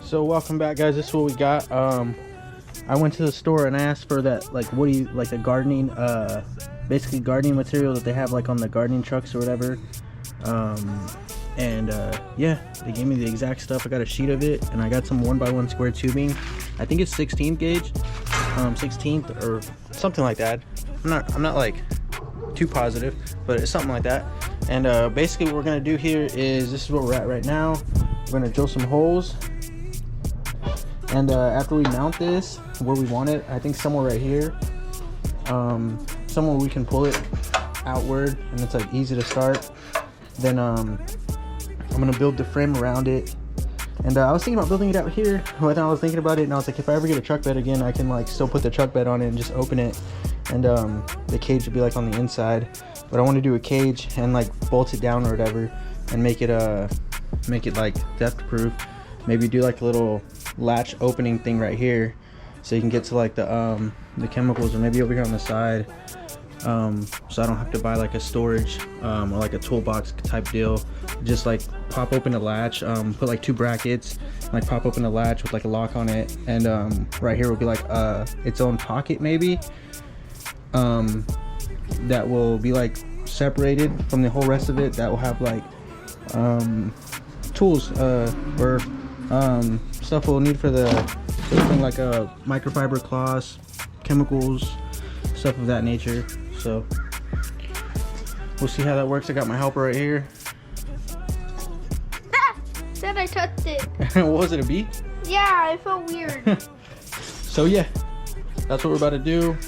So welcome back, guys. This is what we got. I went to the store and asked for that, like, what do you like, the gardening, basically gardening material that they have like on the gardening trucks or whatever. Yeah, they gave me the exact stuff. I got a sheet of it, and I got some 1x1 square tubing. I think it's 16th gauge, 16th or something like that. I'm not like too positive, but it's something like that. And basically what we're gonna do here is, this is where we're at right now. We're gonna drill some holes, and after we mount this where we want it, I think somewhere right here, somewhere we can pull it outward and it's like easy to start. Then I'm gonna build the frame around it. And I was thinking about building it out here. Well, then I was thinking about it, and I was like, if I ever get a truck bed again, I can like still put the truck bed on it and just open it, and the cage would be like on the inside. But I want to do a cage and like bolt it down or whatever, and make it like theft proof. Maybe do like a little latch opening thing right here, so you can get to like the chemicals, or maybe over here on the side, so I don't have to buy like a storage or like a toolbox type deal. Just like pop open the latch, put like 2 brackets, like pop open the latch with like a lock on it, and right here will be like its own pocket maybe, that will be like separated from the whole rest of it, that will have like tools or stuff we'll need for the thing, like microfiber cloths, chemicals, stuff of that nature. So we'll see how that works. I got my helper right here. Said I touched it. What was it, a bee? Yeah, it felt weird. So yeah, that's what we're about to do.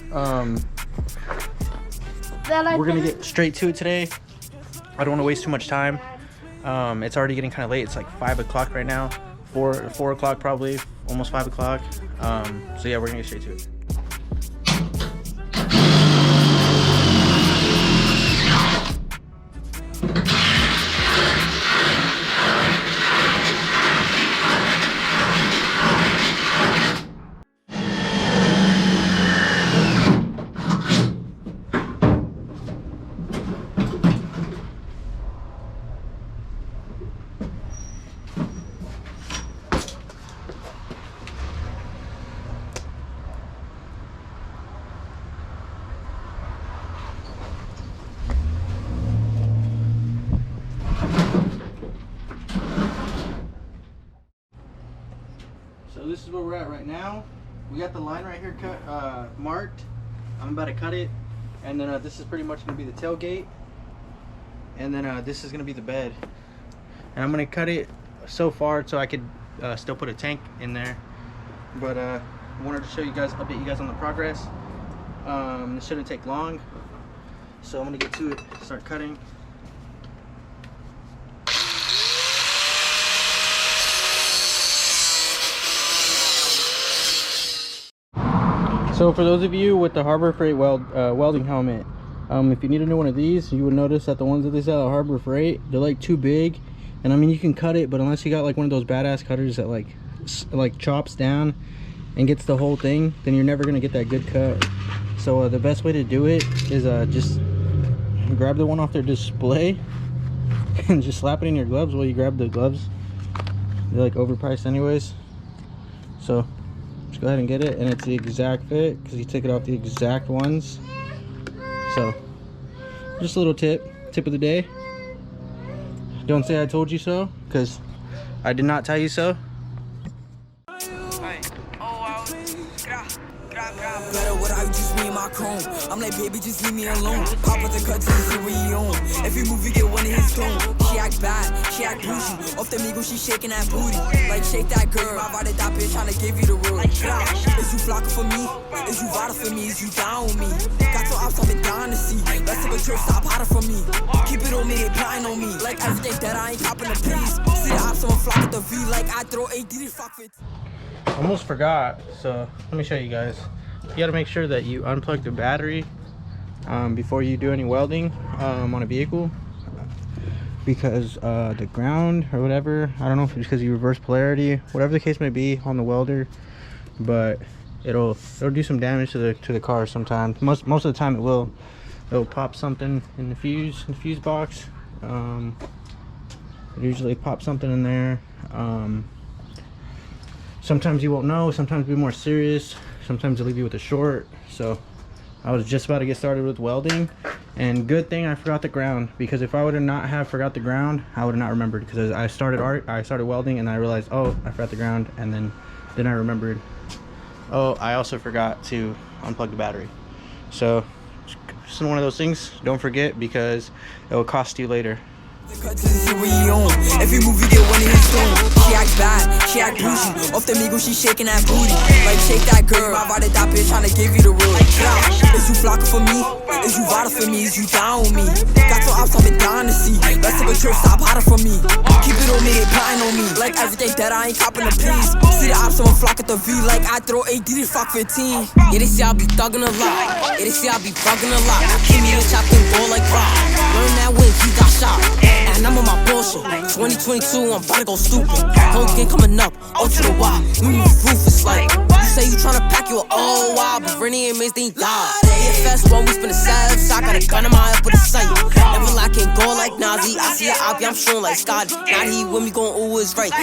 We're gonna get straight to it today. I don't want to waste too much time. It's already getting kind of late. It's like 5 o'clock right now, 4 o'clock probably, almost 5 o'clock. So yeah, we're gonna get straight to it. So this is where we're at right now. We got the line right here cut, marked. I'm about to cut it, and then this is pretty much going to be the tailgate, and then this is going to be the bed. And I'm going to cut it so far so I could still put a tank in there. But I wanted to show you guys, update you guys on the progress. This shouldn't take long, so I'm going to get to it, start cutting. So for those of you with the Harbor Freight welding helmet, if you need a new one of these, you would notice that the ones that they sell at Harbor Freight, they're like too big. And I mean, you can cut it, but unless you got like one of those badass cutters that like chops down and gets the whole thing, then you're never gonna get that good cut. So the best way to do it is just grab the one off their display and just slap it in your gloves while you grab the gloves. They're like overpriced anyways. So just go ahead and get it, and it's the exact fit because you took it off the exact ones. So just a little tip of the day. Don't say I told you so, because I did not tell you so. I'm like, baby, just leave me alone. Pop with the cut to see where you on. Every movie get one of his tone. She act bad, she act bougie. Off the Migo, she shaking that booty. Like, shake that girl. I ride that bitch, tryna give you the word. Is you flocking for me? Is you riding for me? Is you down with me? Got your ops, I've been down to see. Let's take a trip, stop hiding from me. Keep it on me, they blind on me. Like, everything that I ain't copping the piece. See the ops, someone flock with the V. Like, I throw 8 D fuck with. Almost forgot, so let me show you guys. You got to make sure that you unplug the battery before you do any welding on a vehicle, because the ground or whatever, I don't know if it's because you reverse polarity, whatever the case may be on the welder, but it'll do some damage to the car sometimes. Most of the time it'll pop something in the fuse box. It usually pops something in there. sometimes you won't know, sometimes be more serious, sometimes they'll leave you with a short. So I was just about to get started with welding, and good thing I forgot the ground, because if I would have not have forgot the ground, I would have not remembered, because I started welding and I realized, oh, I forgot the ground, and then I remembered, oh, I also forgot to unplug the battery. So it's one of those things, don't forget, because it will cost you later. Every movie get one in his tone. She act bad, she act bougie. Off the Migo, she shaking that booty. Like shake that girl, I ride that bitch tryna give you the real. Is you flocking for me? Is you riding for me? Is you down with me? Got your ops, I've been down to see. Let's take a trip, stop hiding from me. Keep it on me, they plotting on me. Like everything that I ain't copping the please. See the ops, someone flock at the V. Like I throw AD, they flock 15. Yeah, they see I be thugging a lot. Yeah, they see I be bugging a lot. Keep me the chop and go like rock. Learn that when he got shot. And I'm on my bullshit. 2022, I'm about to go stupid. Whole game coming up, O to the Y. New roof is like, you say you tryna pack you an old wild, but Rennie and Mace, they ain't died. AFS, one we spin the sads, I got a gun in my head for the sight. Never like can go like Nazi. I see a op, I'm showing like Scotty. Now he with me going, ooh, it's right.